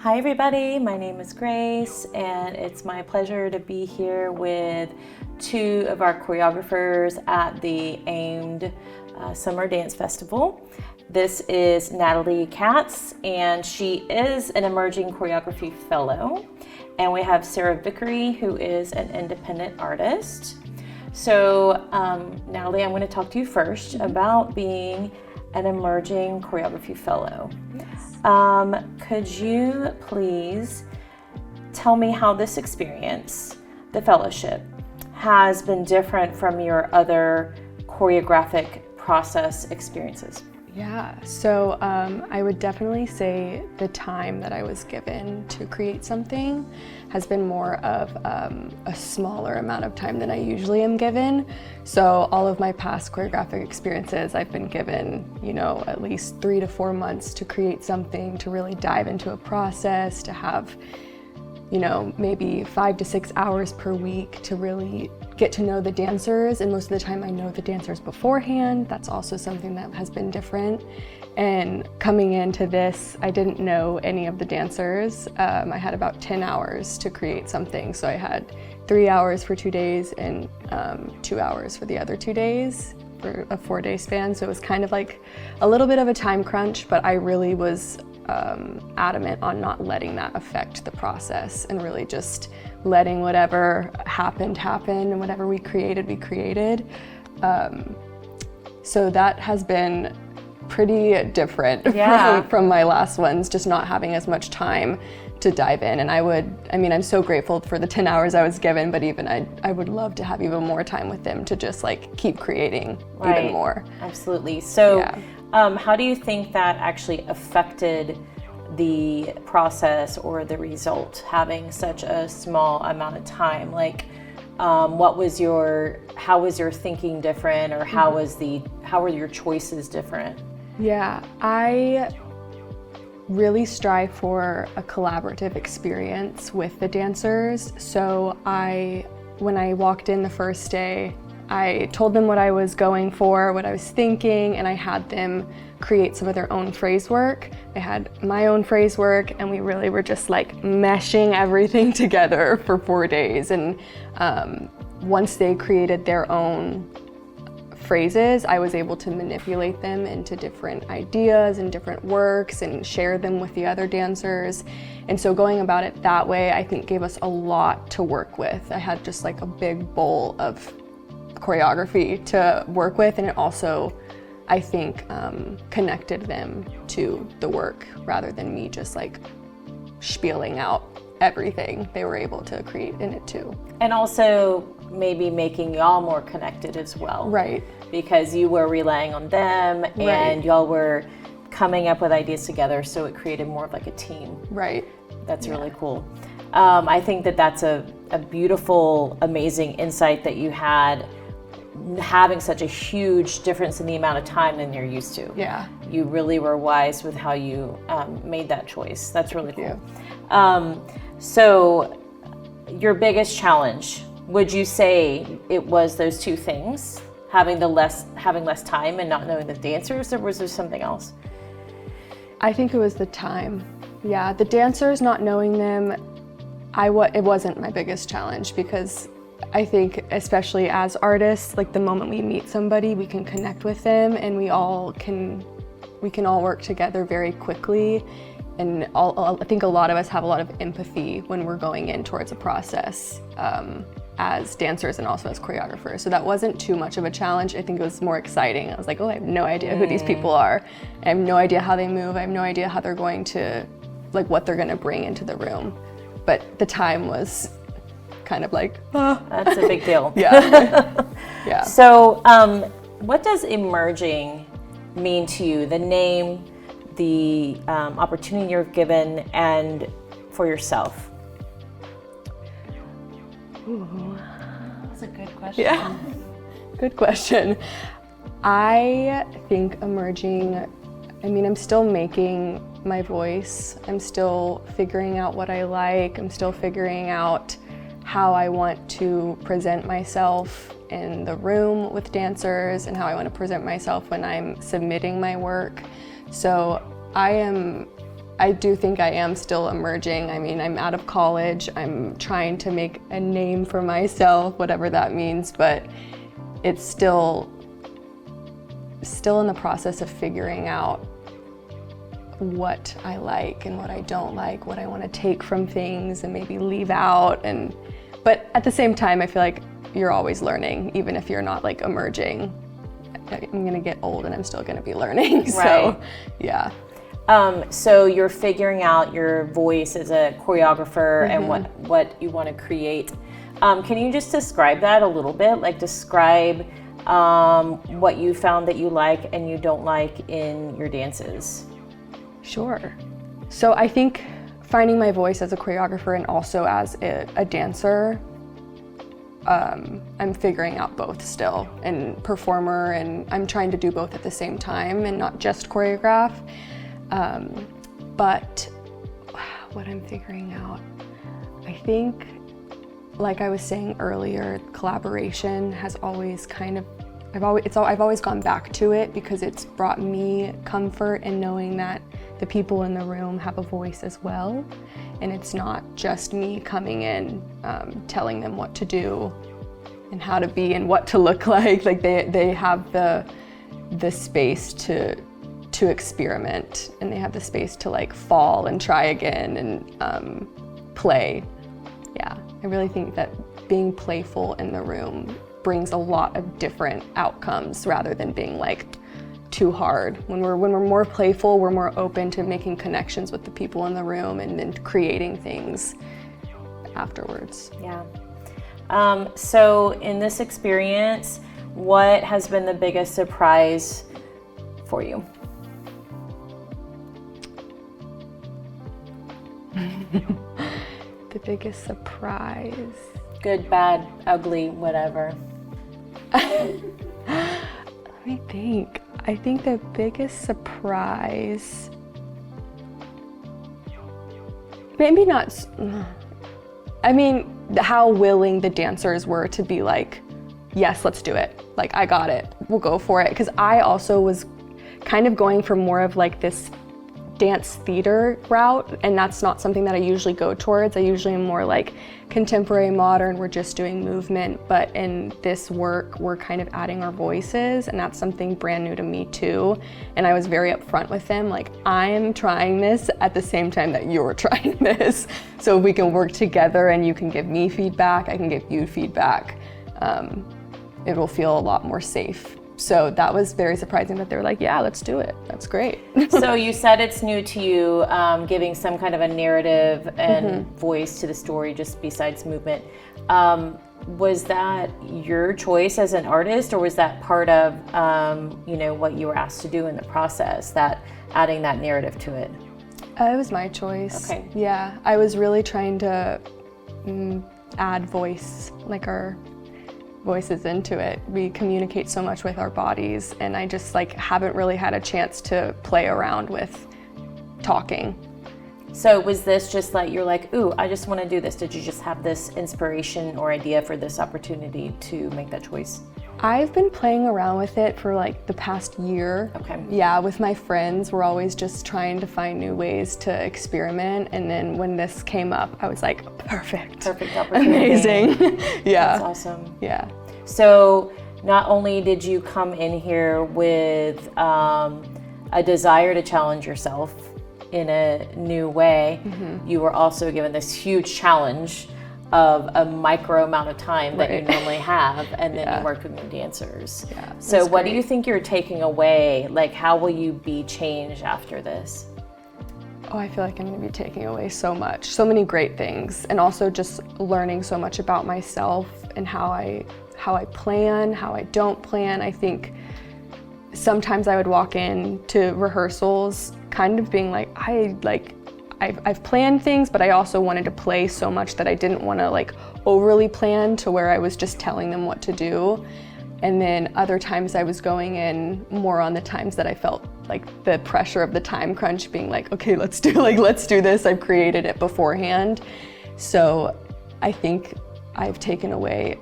Hi everybody, my name is Grace and it's my pleasure to be here with two of our choreographers at the AIMED Summer Dance Festival. This is Natalie Katz and she is an emerging choreography fellow, and we have Sarah Vickery, who is an independent artist. So Natalie, I'm going to talk to you first about being an emerging choreography fellow. Yes. Could you please tell me how this experience, the fellowship, has been different from your other choreographic process experiences? Yeah, so I would definitely say the time that I was given to create something has been more of a smaller amount of time than I usually am given. So all of my past choreographic experiences, I've been given, at least 3 to 4 months to create something, to really dive into a process, to have, maybe 5 to 6 hours per week to really get to know the dancers, and most of the time I know the dancers beforehand. That's also something that has been different. And coming into this, I didn't know any of the dancers. I had about 10 hours to create something. So I had 3 hours for 2 days and 2 hours for the other 2 days for a 4-day span. So it was kind of like a little bit of a time crunch, but I really was adamant on not letting that affect the process and really just letting whatever happened happen, and whatever we created. So that has been pretty different from my last ones, just not having as much time to dive in. And I'm so grateful for the 10 hours I was given, but even I would love to have even more time with them to just keep creating even more. Absolutely. So how do you think that actually affected the process or the result, having such a small amount of time? How was your thinking different, or how were your choices different? Yeah, I really strive for a collaborative experience with the dancers. So when I walked in the first day, I told them what I was going for, what I was thinking, and I had them create some of their own phrase work. I had my own phrase work, and we really were just meshing everything together for 4 days. And once they created their own phrases, I was able to manipulate them into different ideas and different works and share them with the other dancers. And so going about it that way, I think gave us a lot to work with. I had just a big bowl of choreography to work with, and it also, I think, connected them to the work rather than me just spieling out everything they were able to create in it too. And also maybe making y'all more connected as well. Right. Because you were relying on them and y'all were coming up with ideas together, so it created more of a team. Right. That's really cool. I think that's a beautiful, amazing insight that you had, having such a huge difference in the amount of time than you're used to. Yeah. You really were wise with how you made that choice. That's really cool. So your biggest challenge, would you say it was those two things, having less time and not knowing the dancers, or was there something else? I think it was the time. Yeah, the dancers, not knowing them, it wasn't my biggest challenge, because I think, especially as artists, the moment we meet somebody, we can connect with them, and we can all work together very quickly. And I think a lot of us have a lot of empathy when we're going in towards a process as dancers and also as choreographers. So that wasn't too much of a challenge. I think it was more exciting. I was I have no idea who these people are. I have no idea how they move. I have no idea how they're going to, what they're going to bring into the room. But the time was kind of That's a big deal. Yeah. Yeah. So what does emerging mean to you? The name, the opportunity you're given, and for yourself? Ooh. That's a good question. Yeah. Good question. I think emerging, I'm still making my voice. I'm still figuring out what I like. I'm still figuring out how I want to present myself in the room with dancers and how I want to present myself when I'm submitting my work. So I am I do think I am still emerging. I mean, I'm out of college. I'm trying to make a name for myself, whatever that means, but it's still in the process of figuring out what I like and what I don't like, what I want to take from things and maybe leave out. But at the same time, I feel like you're always learning, even if you're not like emerging. I'm gonna get old and I'm still gonna be learning. Right. So, yeah. So you're figuring out your voice as a choreographer and what you want to create. Can you just describe that a little bit? Like describe what you found that you like and you don't like in your dances. Sure. So I think finding my voice as a choreographer and also as a dancer, I'm figuring out both still, and performer, and I'm trying to do both at the same time and not just choreograph. But what I'm figuring out, I think, like I was saying earlier, collaboration has always kind of, I've always gone back to it because it's brought me comfort in knowing that the people in the room have a voice as well, and it's not just me coming in telling them what to do and how to be and what to look like. Like they have the space to experiment, and they have the space to like fall and try again and play. Yeah, I really think that being playful in the room brings a lot of different outcomes rather than being like too hard. When we're more playful, we're more open to making connections with the people in the room and then creating things afterwards. Yeah. So in this experience, what has been the biggest surprise for you? The biggest surprise. Good, bad, ugly, whatever. Let me think. I think the biggest surprise, maybe not, I mean, how willing the dancers were to be like, yes, let's do it. Like, I got it, we'll go for it. Because I also was kind of going for more of like this dance theater route, and that's not something that I usually go towards. I usually am more like contemporary modern, we're just doing movement, but in this work we're kind of adding our voices, and that's something brand new to me too. And I was very upfront with them, like, I'm trying this at the same time that you're trying this, so we can work together and you can give me feedback, I can give you feedback. It will feel a lot more safe. So that was very surprising that they were like, yeah, let's do it. That's great. So you said it's new to you, giving some kind of a narrative and voice to the story just besides movement. Was that your choice as an artist, or was that part of what you were asked to do in the process, that adding that narrative to it? It was my choice. Okay. Yeah, I was really trying to add voice, like our voices into it. We communicate so much with our bodies, and I just like haven't really had a chance to play around with talking. So was this just like, you're like, ooh, I just want to do this? Did you just have this inspiration or idea for this opportunity to make that choice? I've been playing around with it for like the past year. Okay. Yeah, with my friends, we're always just trying to find new ways to experiment. And then when this came up, I was like, perfect opportunity. Amazing. Yeah. That's awesome. Yeah. So not only did you come in here with a desire to challenge yourself in a new way, you were also given this huge challenge of a micro amount of time that you normally have, and then you work with new dancers. Yeah, so what do you think you're taking away? Like, how will you be changed after this? Oh, I feel like I'm going to be taking away so much, so many great things, and also just learning so much about myself and how I plan, how I don't plan. I think sometimes I would walk into rehearsals kind of being like, I've planned things, but I also wanted to play so much that I didn't want to like overly plan to where I was just telling them what to do. And then other times I was going in more on the times that I felt like the pressure of the time crunch, being like, okay, let's do this. I've created it beforehand. So I think I've taken away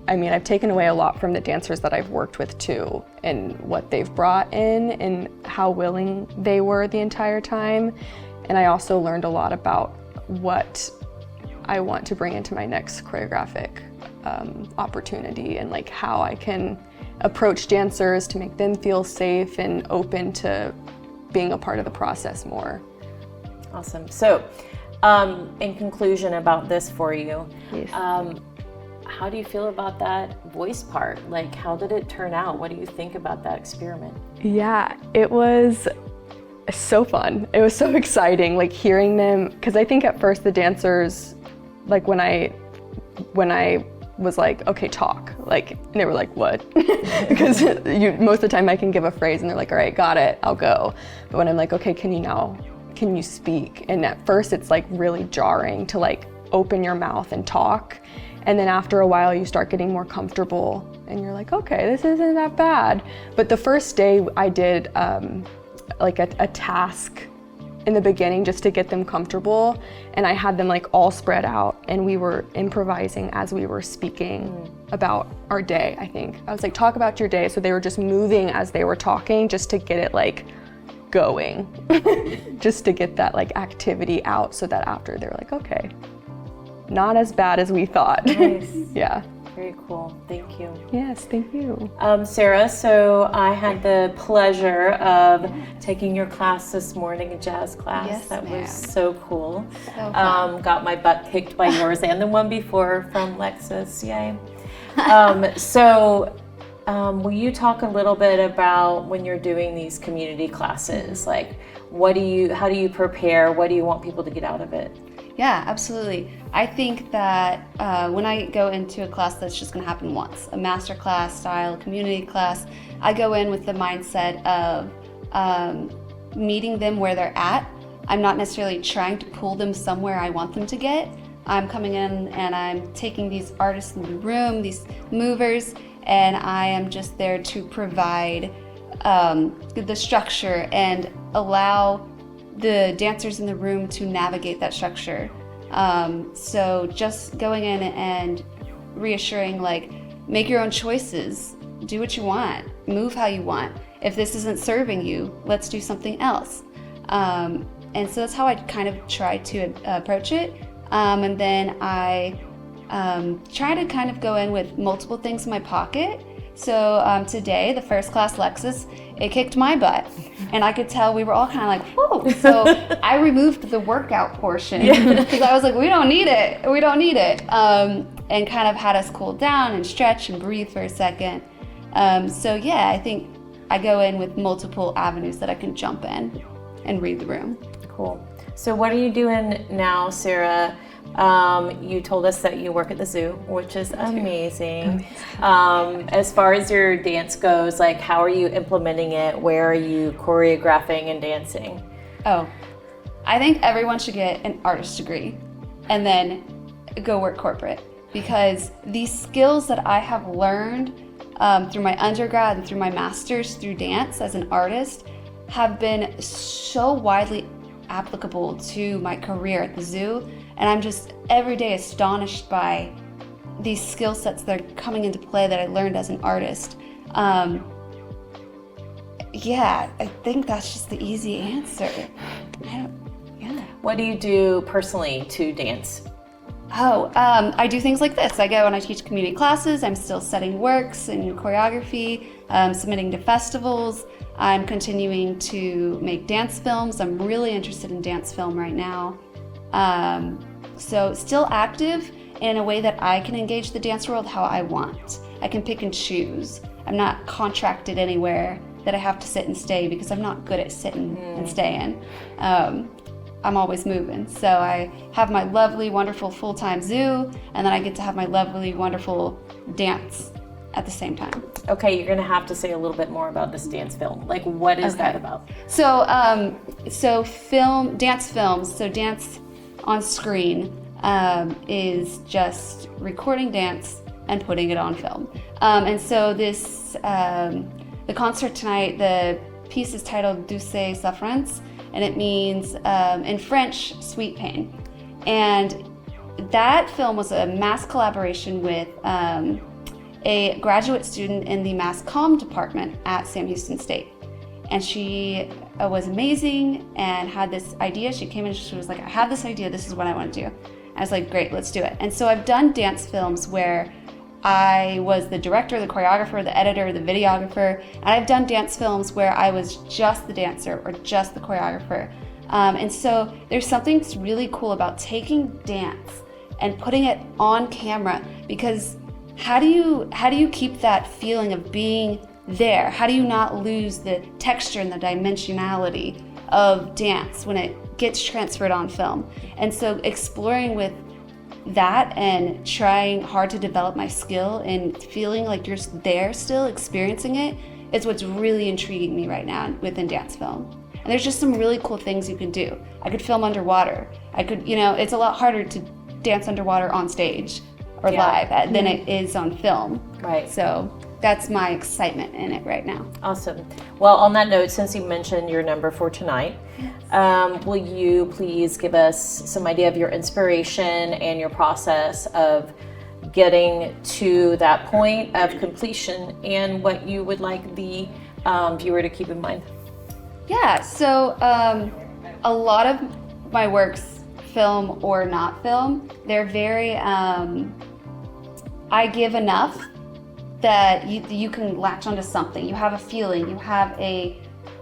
I mean, I've taken away a lot from the dancers that I've worked with too, and what they've brought in and how willing they were the entire time. And I also learned a lot about what I want to bring into my next choreographic opportunity, and like how I can approach dancers to make them feel safe and open to being a part of the process more. Awesome. So, in conclusion about this for you, Yes. How do you feel about that voice part? Like, how did it turn out? What do you think about that experiment? Yeah, it was so fun. It was so exciting, like hearing them, because I think at first the dancers, like when I was like, okay, talk, like, and they were like, what? Because most of the time I can give a phrase and they're like, all right, got it, I'll go. But when I'm like, okay, can you speak? And at first it's like really jarring to like open your mouth and talk. And then after a while you start getting more comfortable and you're like, okay, this isn't that bad. But the first day I did like a task in the beginning just to get them comfortable, and I had them like all spread out and we were improvising as we were speaking about our day. I think I was like, talk about your day, so they were just moving as they were talking just to get it like going just to get that like activity out, so that after they're like, okay, not as bad as we thought. Nice. Yeah. Very cool. Thank you. Yes, thank you. Sarah, so I had the pleasure of taking your class this morning, a jazz class. Yes, that ma'am. was so cool. So fun. Got my butt kicked by yours and the one before from Lexus. Yay. Will you talk a little bit about when you're doing these community classes? Like, how do you prepare? What do you want people to get out of it? Yeah, absolutely. I think that when I go into a class that's just going to happen once, a master class style community class, I go in with the mindset of meeting them where they're at. I'm not necessarily trying to pull them somewhere I want them to get. I'm coming in and I'm taking these artists in the room, these movers, and I am just there to provide the structure and allow the dancers in the room to navigate that structure. So just going in and reassuring, like, make your own choices, do what you want, move how you want. If this isn't serving you, let's do something else. And so that's how I kind of try to approach it. And then I try to kind of go in with multiple things in my pocket. So today, the first class Lexus, it kicked my butt. And I could tell we were all kind of like, whoa. So I removed the workout portion because I was like, we don't need it. And kind of had us cool down and stretch and breathe for a second. So yeah, I think I go in with multiple avenues that I can jump in and read the room. Cool. So what are you doing now, Sarah? You told us that you work at the zoo, which is amazing. As far as your dance goes, like, how are you implementing it? Where are you choreographing and dancing? Oh, I think everyone should get an artist degree and then go work corporate, because these skills that I have learned through my undergrad and through my master's through dance as an artist have been so widely applicable to my career at the zoo. And I'm just every day astonished by these skill sets that are coming into play that I learned as an artist. Yeah, I think that's just the easy answer. What do you do personally to dance? I do things like this. I go and I teach community classes. I'm still setting works in choreography, submitting to festivals. I'm continuing to make dance films. I'm really interested in dance film right now. So still active in a way that I can engage the dance world how I want. I can pick and choose. I'm not contracted anywhere that I have to sit and stay, because I'm not good at sitting and staying. I'm always moving. So I have my lovely, wonderful full-time zoo, and then I get to have my lovely, wonderful dance at the same time. Okay, you're gonna have to say a little bit more about this dance film. Like, what is that about? So, dance films, so dance on screen is just recording dance and putting it on film. And so this, the concert tonight, the piece is titled Douce Souffrance, and it means, in French, sweet pain. And that film was a mass collaboration with a graduate student in the mass comm department at Sam Houston State. And she was amazing and had this idea. She came in and she was like, I have this idea, this is what I want to do. I was like, great, let's do it. And so I've done dance films where I was the director, the choreographer, the editor, the videographer, and I've done dance films where I was just the dancer or just the choreographer. And so there's something really cool about taking dance and putting it on camera, because how do you keep that feeling of being there? How do you not lose the texture and the dimensionality of dance when it gets transferred on film? And so exploring with that and trying hard to develop my skill and feeling like you're there still experiencing it is what's really intriguing me right now within dance film. And there's just some really cool things you can do. I could film underwater. I could, it's a lot harder to dance underwater on stage or live than it is on film. Right. So that's my excitement in it right now. Awesome. Well, on that note, since you mentioned your number for tonight, will you please give us some idea of your inspiration and your process of getting to that point of completion and what you would like the viewer to keep in mind? Yeah, so a lot of my works, film or not film, they're very, I give enough that you can latch onto something. You have a feeling, you have an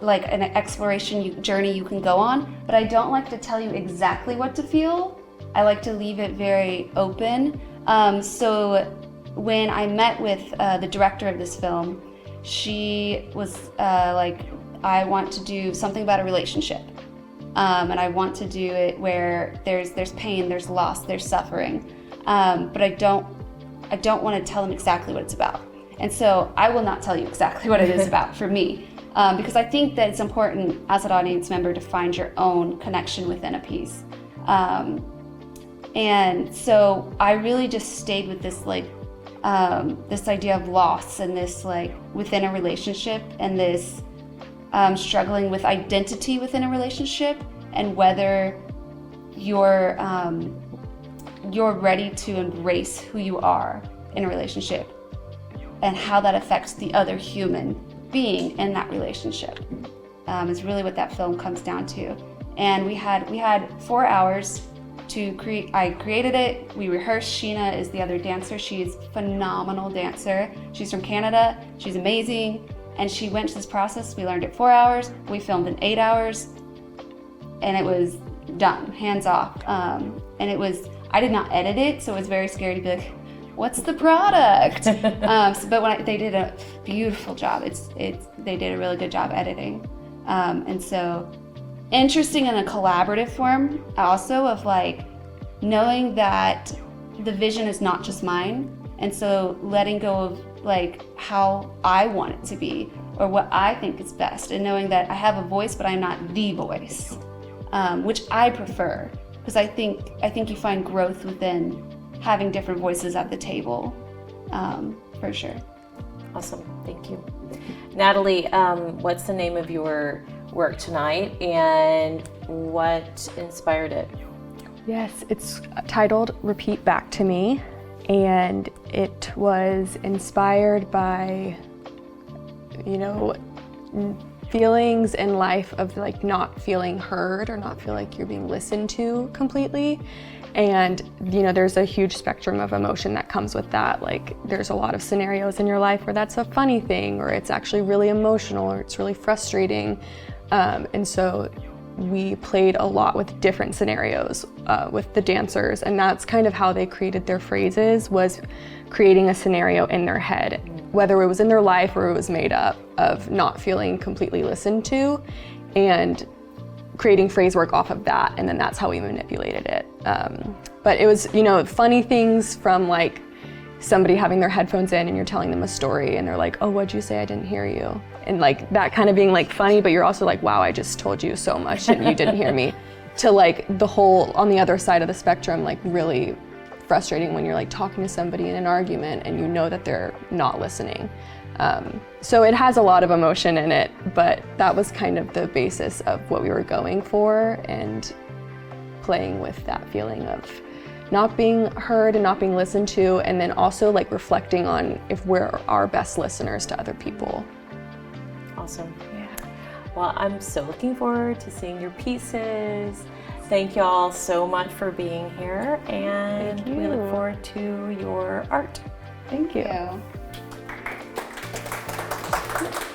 exploration journey you can go on, but I don't like to tell you exactly what to feel. I like to leave it very open. So when I met with the director of this film, she was I want to do something about a relationship. And I want to do it where there's pain, there's loss, there's suffering. But I don't want to tell them exactly what it's about. And so I will not tell you exactly what it is about for me, because I think that it's important as an audience member to find your own connection within a piece. And so I really just stayed with this this idea of loss and this within a relationship and this struggling with identity within a relationship and whether you're ready to embrace who you are in a relationship and how that affects the other human being in that relationship is really what that film comes down to. And we had 4 hours to create. I created it, we rehearsed. Sheena is the other dancer. She's a phenomenal dancer. She's from Canada, she's amazing. And she went to this process. We learned it 4 hours. We filmed in 8 hours, and it was done, hands off. And I did not edit it, so it was very scary to be like, "What's the product?" But they did a beautiful job. They did a really good job editing, and so interesting in a collaborative form also of knowing that the vision is not just mine, and so letting go of how I want it to be or what I think is best, and knowing that I have a voice but I'm not the voice, which I prefer, because I think you find growth within having different voices at the table, for sure. Awesome, thank you. Natalie, what's the name of your work tonight and what inspired it? Yes, it's titled Repeat Back to Me. And it was inspired by, feelings in life of not feeling heard or not feel like you're being listened to completely. And, there's a huge spectrum of emotion that comes with that. There's a lot of scenarios in your life where that's a funny thing, or it's actually really emotional, or it's really frustrating. And so we played a lot with different scenarios with the dancers, and that's kind of how they created their phrases, was creating a scenario in their head, whether it was in their life or it was made up, of not feeling completely listened to, and creating phrase work off of that, and then that's how we manipulated it. But it was, funny things from somebody having their headphones in and you're telling them a story and they're like, "Oh, what'd you say? I didn't hear you." And that kind of being funny, but you're also "Wow, I just told you so much and you didn't hear me." To the whole on the other side of the spectrum, really frustrating when you're talking to somebody in an argument and you know that they're not listening. So it has a lot of emotion in it, but that was kind of the basis of what we were going for, and playing with that feeling of not being heard and not being listened to, and then also like reflecting on if we're our best listeners to other people. Awesome. Yeah. Well, I'm so looking forward to seeing your pieces. Thank y'all so much for being here, and Thank you. we look forward to your art. Thank you. Thank you.